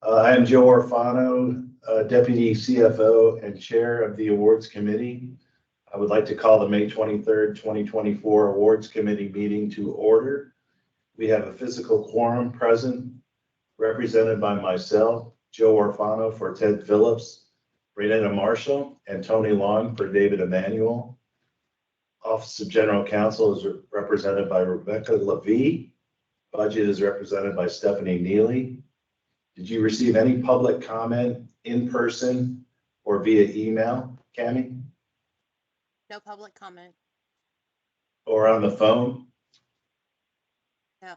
I am Joe Orfano, Deputy CFO and Chair of the Awards Committee. I would like to call the May 23rd, 2024 Awards Committee meeting to order. We have a physical quorum present, represented by myself, Joe Orfano for Ted Phillips, Renetta Marshall, and Tony Long for David Emanuel. Office of General Counsel is represented by Rebecca Levy. Budget is represented by Stephanie Neely. Did you receive any public comment in person or via email, Cammie? No public comment. Or on the phone? No.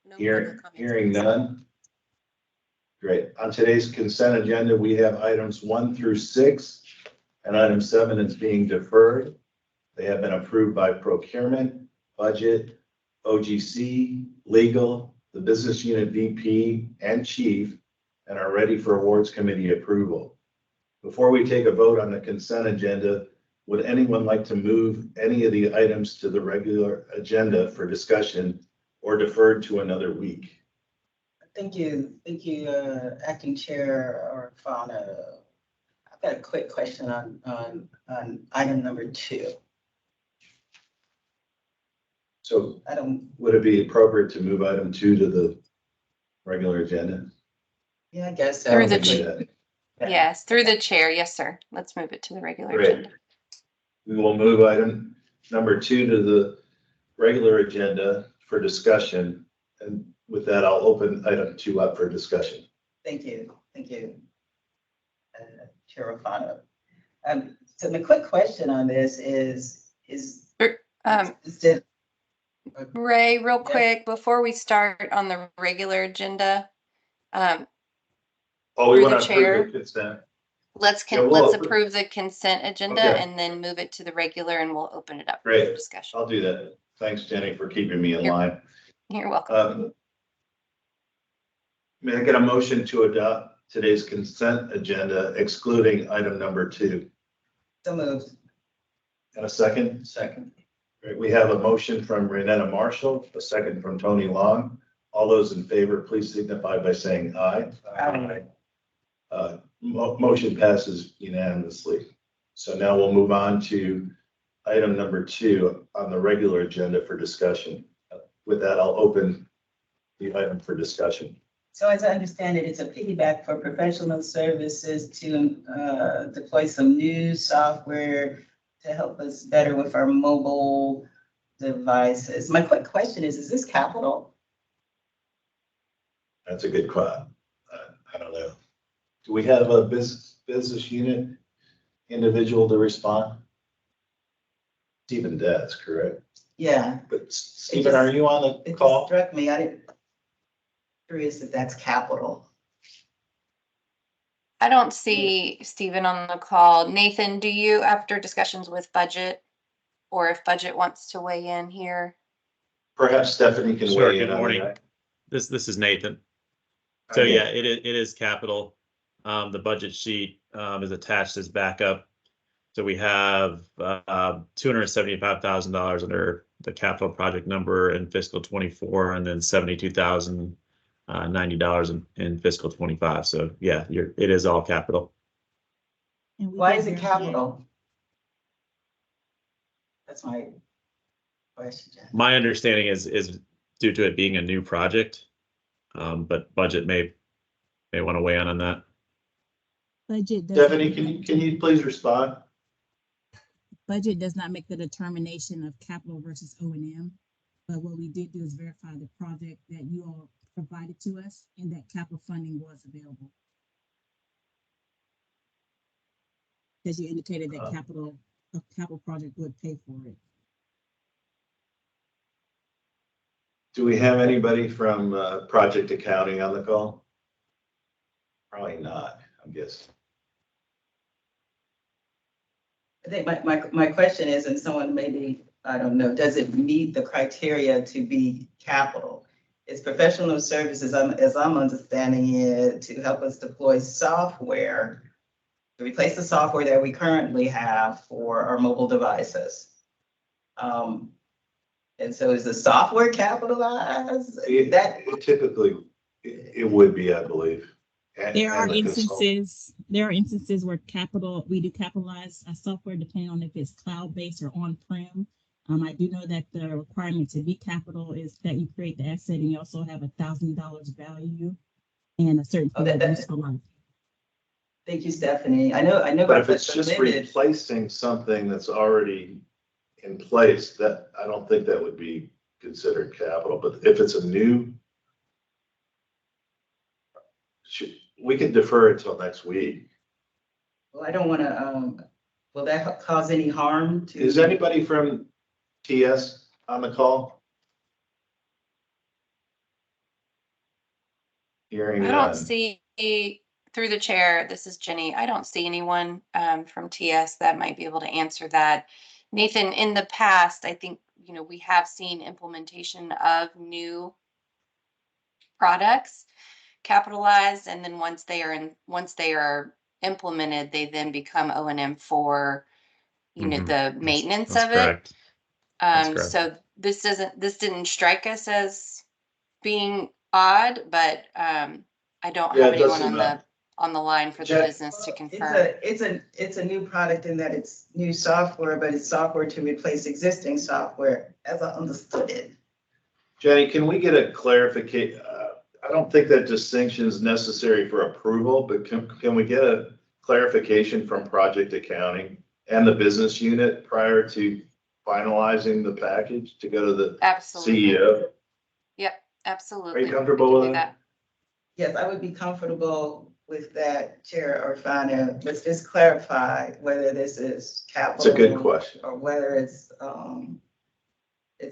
No Hearing public comments. none. Great. On today's consent agenda, we have items 1 through 6, and item 7 is being deferred. They have been approved by procurement, budget, OGC, legal, the business unit VP, and chief, and are ready for awards committee approval. Before we take a vote on the consent agenda, would anyone like to move any of the items to the regular agenda for discussion or deferred to another week? Thank you, Acting Chair Orfano. I've got a quick question on item number 2. So would it be appropriate to move item 2 to the regular agenda? Yeah, I guess so. Through the chair. Yes, through the chair. Yes, sir. Let's move it to the regular Great. agenda. We will move item number 2 to the regular agenda for discussion. And with that, I'll open item 2 up for discussion. Thank you, Chair Orfano. So my quick question on this is Ray, real quick, before we start on the regular agenda, We through want the to chair. approve the consent. let's Yeah, we'll let's open- approve the consent agenda Okay. and then move it to the regular, and we'll open it up for Great. discussion. I'll do that. Thanks, Jenny, for keeping me in You're- line. You're welcome. May I get a motion to adopt today's consent agenda excluding item number 2? so moved. And a second? Second. Great. We have a motion from Renetta Marshall, a second from Tony Long. All those in favor, please signify by saying aye. Aye. Motion passes unanimously. So now we'll move on to item number 2 on the regular agenda for discussion. With that, I'll open the item for discussion. So as I understand it, it's a piggyback for professional services to deploy some new software to help us better with our mobile devices. My quick question is this capital? That's a good question. I don't know. Do we have a business unit individual to respond? Stephen Detz, correct? Yeah. But Stephen, are you on the It just call? struck me, curious if that's capital. I don't see Stephen on the call. Nathan, do you, after discussions with budget, or if budget wants to weigh in here? Perhaps Stephanie can Sure, weigh in good on morning. that. This is Nathan. So Okay. yeah, it is capital. The budget sheet is attached as backup. So we have $275,000 under the capital project number in fiscal 24, and then $72,090 in fiscal 25. So yeah, it is all capital. Why is it capital? That's my question. My understanding is due to it being a new project, but budget may want to weigh in on that. Budget does Stephanie, can you please respond? Budget does not make the determination of capital versus O&M, but what we did do is verify the project that you all provided to us and that capital funding was available. Because you indicated that a capital project would pay for it. Do we have anybody from project accounting on the call? Probably not, I'm guessing. I think my question is, and someone maybe, I don't know, does it meet the criteria to be capital? It's professional services, as I'm understanding it, to help us deploy software, to replace the software that we currently have for our mobile devices. And so is the software capitalized? Typically, it would be, I believe. There are and the consultant. instances where we do capitalize software depending on if it's cloud-based or on-prem. I do know that the requirement to be capital is that you create the asset and you also have $1,000 value and a certain Oh, period of useful life. Thank you, Stephanie. I know. But if it's the just limit- replacing something that's already in place, that, I don't think that would be considered capital, but if it's a new, we can defer it till next week. Well, I don't want to, will that cause any harm to? Is anybody from TS on the call? Hearing I don't none. see, through the chair, this is Jenny. I don't see anyone from TS that might be able to answer that. Nathan, in the past, I think, we have seen implementation of new products capitalized, and then once they are implemented, they then become O&M for, Mhm. the maintenance That's of it. correct. That's correct. So this didn't strike us as being odd, but I don't Yeah, have it anyone doesn't, on the line for the Jack- business to Well, confirm. It's a new product in that it's new software, but it's software to replace existing software, as I understood it. Jenny, can we get a clarification? I don't think that distinction is necessary for approval, but can we get a clarification from project accounting and the business unit prior to finalizing the package to go to the Absolutely. CEO? Yep, absolutely. Are you We comfortable can with do that? Yes, I would be comfortable with that, Chair or Fana. Let's just clarify whether this is capital. It's a good question. Or whether it's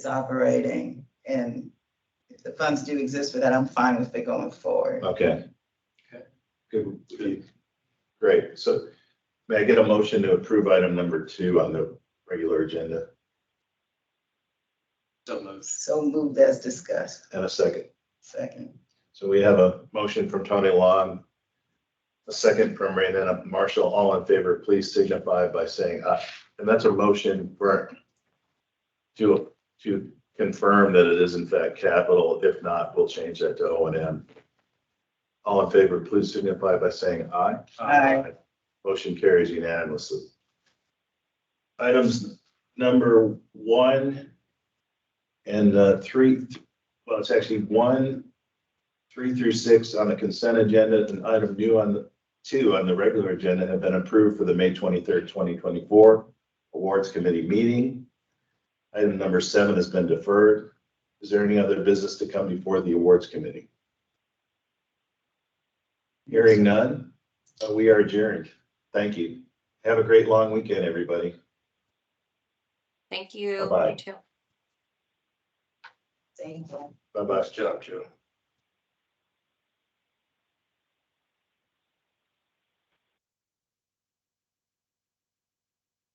operating, and if the funds do exist for that, I'm fine with it going forward. Okay. Good. Great. So may I get a motion to approve item number 2 on the regular agenda? So moved as discussed. And a second. Second. So we have a motion from Tony Long, a second from Raymond Marshall. All in favor, please signify by saying aye. And that's a motion to confirm that it is in fact capital. If not, we'll change that to O&M. All in favor, please signify by saying aye. Aye. Motion carries unanimously. Items number 1 and 3, well, it's actually 1, 3 through 6 on the consent agenda, and item 2 on the regular agenda have been approved for the May 23rd, 2024 Awards Committee meeting. Item number 7 has been deferred. Is there any other business to come before the Awards Committee? Hearing none, we are adjourned. Thank you. Have a great long weekend, everybody. Thank you. Bye-bye. You too. Thank you. Bye-bye. Good job, Joe.